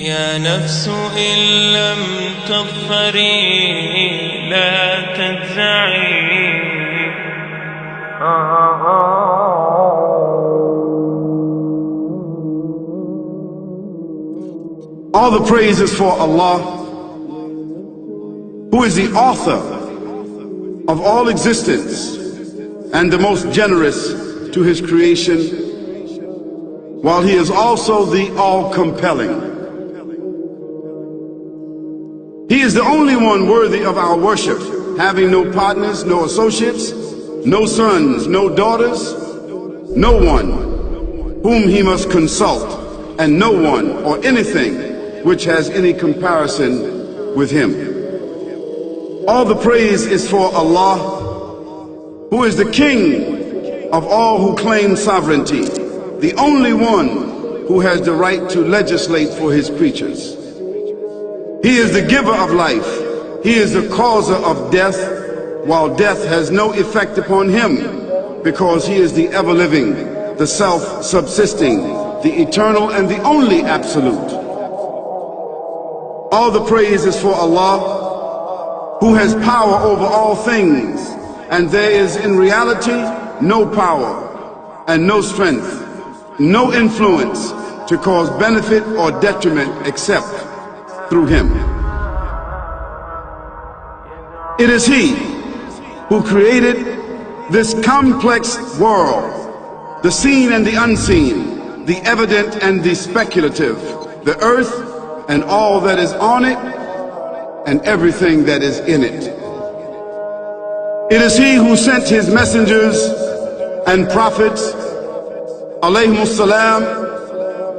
يا نفس إن لم تظفري لا تجزعي. All the praise is for Allah, who is the author of all existence and the most generous to his creation, while he is also the all-compelling. He is the only one worthy of our worship, having no partners, no associates, no sons, no daughters, no one whom he must consult, and no one or anything which has any comparison with him. All the praise is for Allah, who is the King of all who claim sovereignty, the only one who has the right to legislate for his creatures. He is the giver of life. He is the causer of death, while death has no effect upon him, because he is the ever-living, the self-subsisting, the eternal and the only absolute. All the praise is for Allah, who has power over all things, and there is in reality no power and no strength, no influence to cause benefit or detriment except through him. It is he who created this complex world, the seen and the unseen, the evident and the speculative, the earth and all that is on it and everything that is in it. It is he who sent his messengers and prophets, alayhimus salam,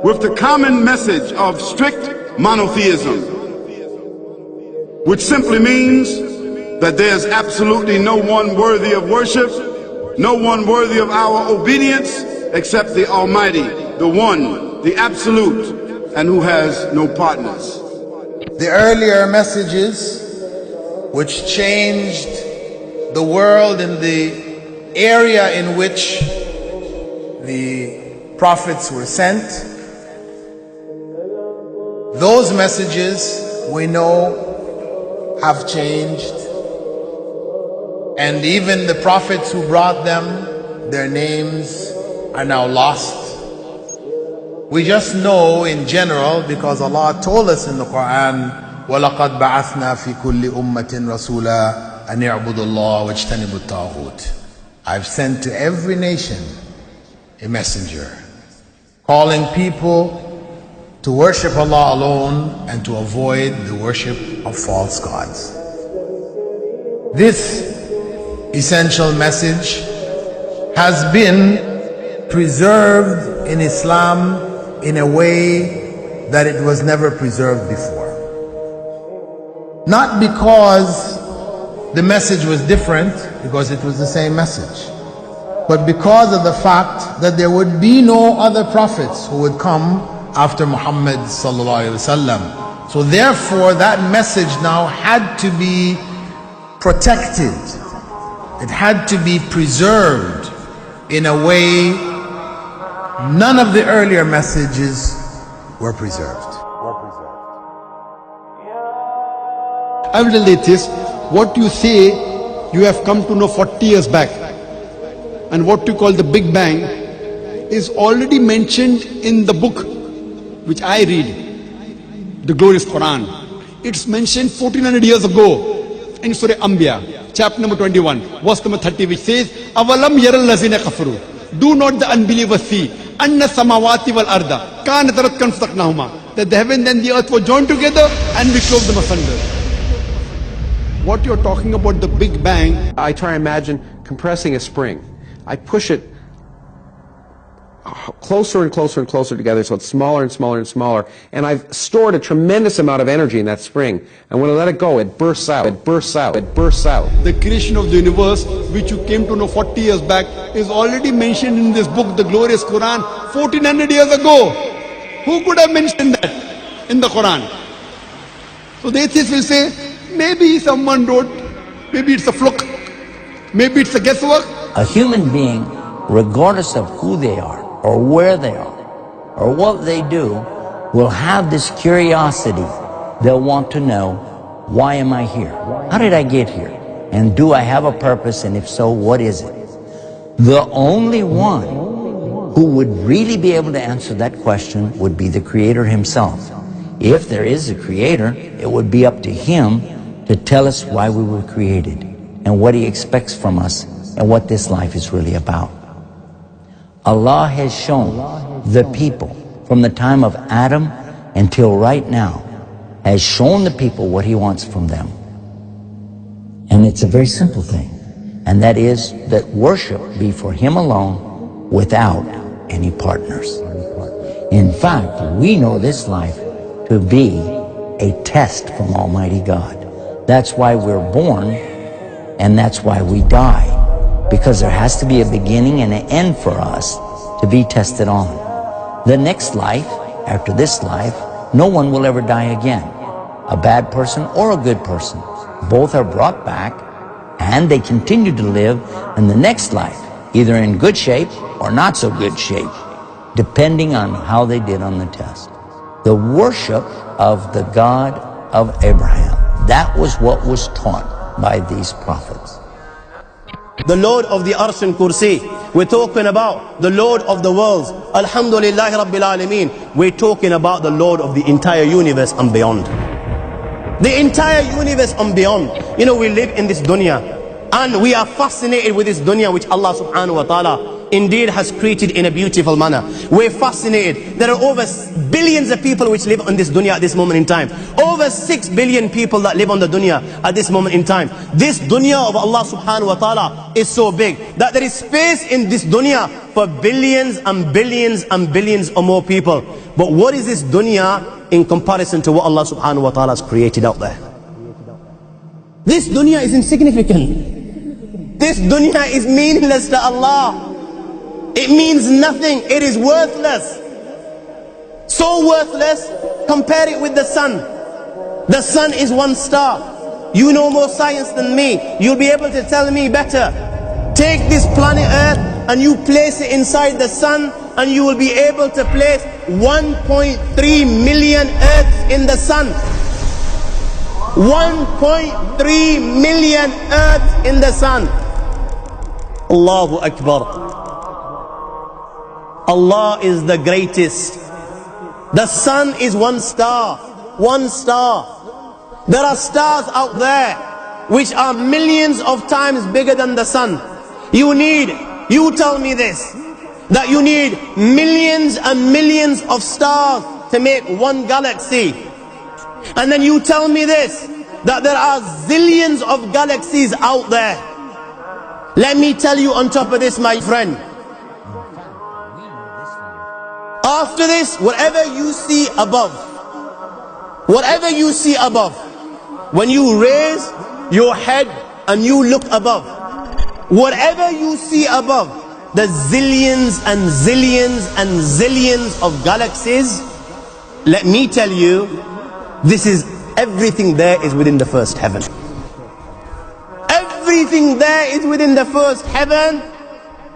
with the common message of strict monotheism, which simply means that there's absolutely no one worthy of worship, no one worthy of our obedience except the Almighty, the One, the Absolute, and who has no partners. The earlier messages which changed the world in the area in which the prophets were sent, those messages we know have changed, and even the prophets who brought them, their names are now lost. We just know in general because Allah told us in the Quran, وَلَقَدْ بَعَثْنَا فِي كُلِّ أُمَّةٍ رَسُولًا أَنْ يَعْبُدُوا اللَّهَ وَاجْتَنِبُوا الطَّاغُوتَ. I've sent to every nation a messenger, calling people to worship Allah alone and to avoid the worship of false gods. This essential message has been preserved in Islam in a way that it was never preserved before. Not because the message was different, because it was the same message, but because of the fact that there would be no other prophets who would come after Muhammad sallallahu alaihi wasallam. So therefore that message now had to be protected. It had to be preserved in a way none of the earlier messages were preserved. I will tell you this, what you say you have come to know 40 years back, and what you call the Big Bang is already mentioned in the book which I read, the glorious Quran. It's mentioned 1400 years ago in Surah Anbiya, chapter number 21, verse number 30, which says, Avalam yaral lazina kafaru. Do not the unbelievers see, anna samawati wal arda, kanat ratkan fataqnahuma, that the heaven and the earth were joined together and we clove them asunder. What you're talking about, the Big Bang, I try to imagine compressing a spring. I push it closer and closer and closer together, so it's smaller and smaller and smaller. And I've stored a tremendous amount of energy in that spring. And when I let it go, it bursts out, it bursts out, it bursts out. The creation of the universe, which you came to know 40 years back, is already mentioned in this book, the glorious Quran, 1400 years ago. Who could have mentioned that in the Quran? So the atheists will say, maybe someone wrote, maybe it's a fluke, maybe it's a guesswork. A human being, regardless of who they are, or where they are, or what they do, will have this curiosity. They'll want to know, why am I here? How did I get here? And do I have a purpose? And if so, what is it? The only one who would really be able to answer that question would be the Creator Himself. If there is a Creator, it would be up to Him to tell us why we were created and what He expects from us and what this life is really about. Allah has shown the people from the time of Adam until right now, has shown the people what He wants from them. And it's a very simple thing, and that is that worship be for Him alone without any partners. In fact, we know this life to be a test from Almighty God. That's why we're born, and that's why we die. Because there has to be a beginning and an end for us to be tested on. The next life, after this life, no one will ever die again. A bad person or a good person. Both are brought back and they continue to live in the next life, either in good shape or not so good shape, depending on how they did on the test. The worship of the God of Abraham, that was what was taught by these prophets. The Lord of the Arsh and Kursi. We're talking about the Lord of the worlds. Alhamdulillah Rabbil Alameen. We're talking about the Lord of the entire universe and beyond. The entire universe and beyond. You know, we live in this dunya and we are fascinated with this dunya which Allah subhanahu wa ta'ala indeed has created in a beautiful manner. We're fascinated. There are over billions of people which live on this dunya at this moment in time. Over 6 billion people that live on the dunya at this moment in time. This dunya of Allah subhanahu wa ta'ala is so big that there is space in this dunya for billions and billions and billions or more people. But what is this dunya in comparison to what Allah subhanahu wa ta'ala has created out there? This dunya is insignificant. This dunya is meaningless to Allah. It means nothing. It is worthless. So worthless, compare it with the sun. The sun is one star. You know more science than me. You'll be able to tell me better. Take this planet Earth and you place it inside the sun and you will be able to place 1.3 million Earths in the sun. 1.3 million Earths in the sun. Allahu Akbar. Allah is the greatest. The sun is one star. One star. There are stars out there which are millions of times bigger than the sun. You tell me this, that you need millions and millions of stars to make one galaxy. And then you tell me this, that there are zillions of galaxies out there. Let me tell you on top of this, my friend, after this, whatever you see above, when you raise your head and you look above, whatever you see above, the zillions and zillions and zillions of galaxies, let me tell you, this is everything there is within the first heaven. Everything there is within the first heaven,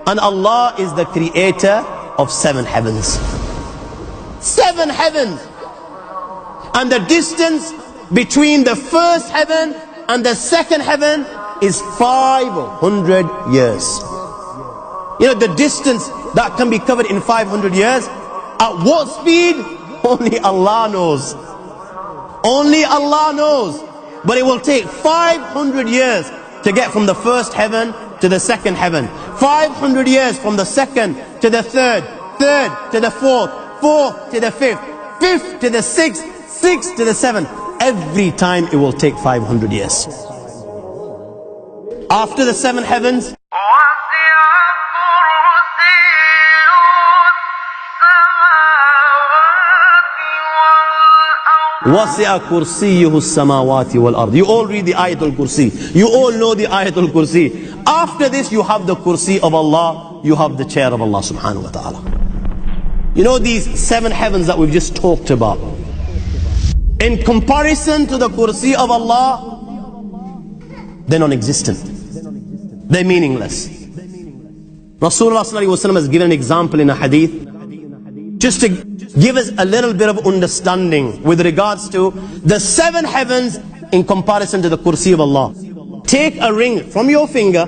and Allah is the creator of 7 heavens. 7 heavens. And the distance between the first heaven and the second heaven is 500 years. You know, the distance that can be covered in 500 years, at what speed? Only Allah knows. Only Allah knows. But it will take 500 years to get from the first heaven to the second heaven. 500 years from the second to the third, third to the fourth, fourth to the fifth, fifth to the sixth, sixth to the seventh. Every time it will take 500 years. After the 7 heavens, وَسِعَ كُرْسِيُّهُ السَّمَاوَاتِ وَالْأَرْضِ. You all read the Ayatul Kursi. You all know the Ayatul Kursi. After this you have the Kursi of Allah. You have the chair of Allah subhanahu wa ta'ala. You know these 7 heavens that we've just talked about, in comparison to the Kursi of Allah, they're non-existent. They're meaningless. Rasulullah sallallahu alaihi wasallam has given an example in a hadith, just to give us a little bit of understanding with regards to the 7 heavens in comparison to the Kursi of Allah. Take a ring from your finger,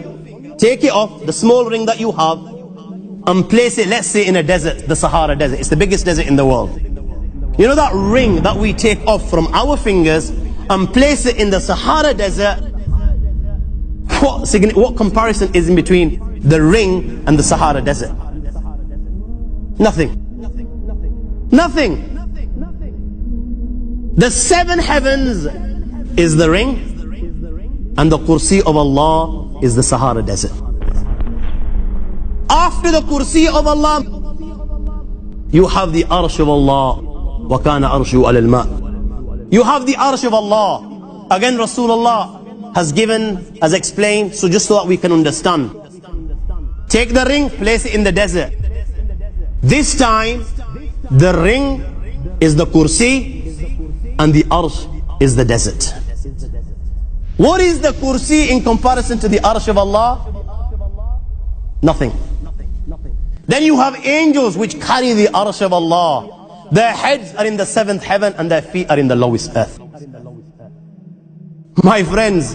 take it off, the small ring that you have, and place it, let's say, in a desert, the Sahara Desert. It's the biggest desert in the world. You know that ring that we take off from our fingers and place it in the Sahara Desert? What comparison is in between the ring and the Sahara Desert? Nothing. Nothing. The 7 heavens is the ring, and the Kursi of Allah is the Sahara Desert. After the Kursi of Allah, you have the Arsh of Allah. وَكَانَ أَرْشُهُ عَلَى الْمَاءِ. You have the Arsh of Allah. Again, Rasulullah has explained, so just so that we can understand. Take the ring, place it in the desert. This time, the ring is the Kursi and the Arsh is the desert. What is the Kursi in comparison to the Arsh of Allah? Nothing. Then you have angels which carry the Arsh of Allah. Their heads are in the 7th heaven and their feet are in the lowest earth. My friends,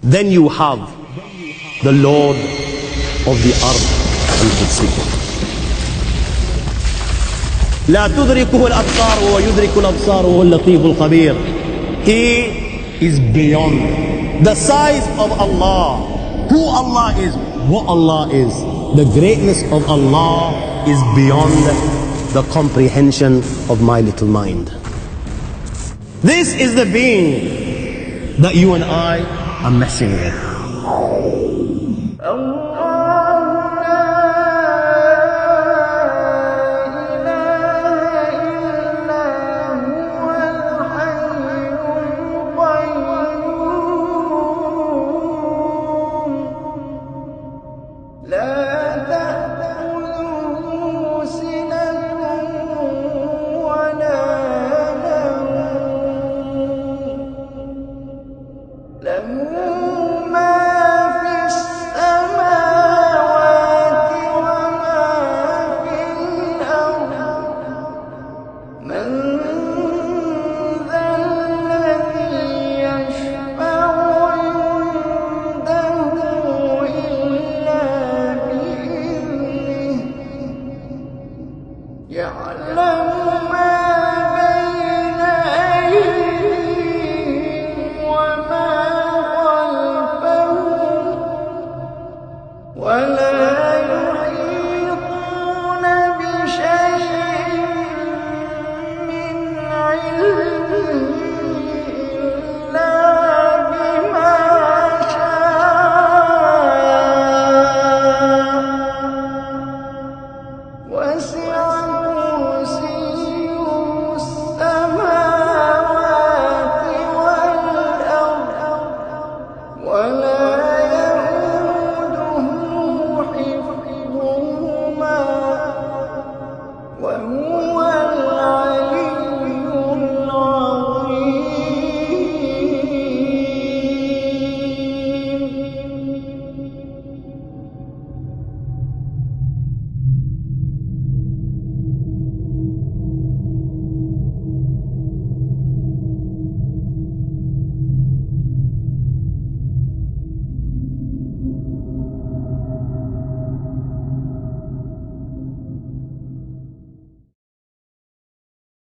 then you have the Lord of the Arsh al-Kursi. لا تدركه الأبصار وهو يدرك الأبصار وهو اللطيف الخبير. He is beyond the size of Allah, who Allah is, what Allah is. The greatness of Allah is beyond the comprehension of my little mind. This is the being that you and I are messing with. وهو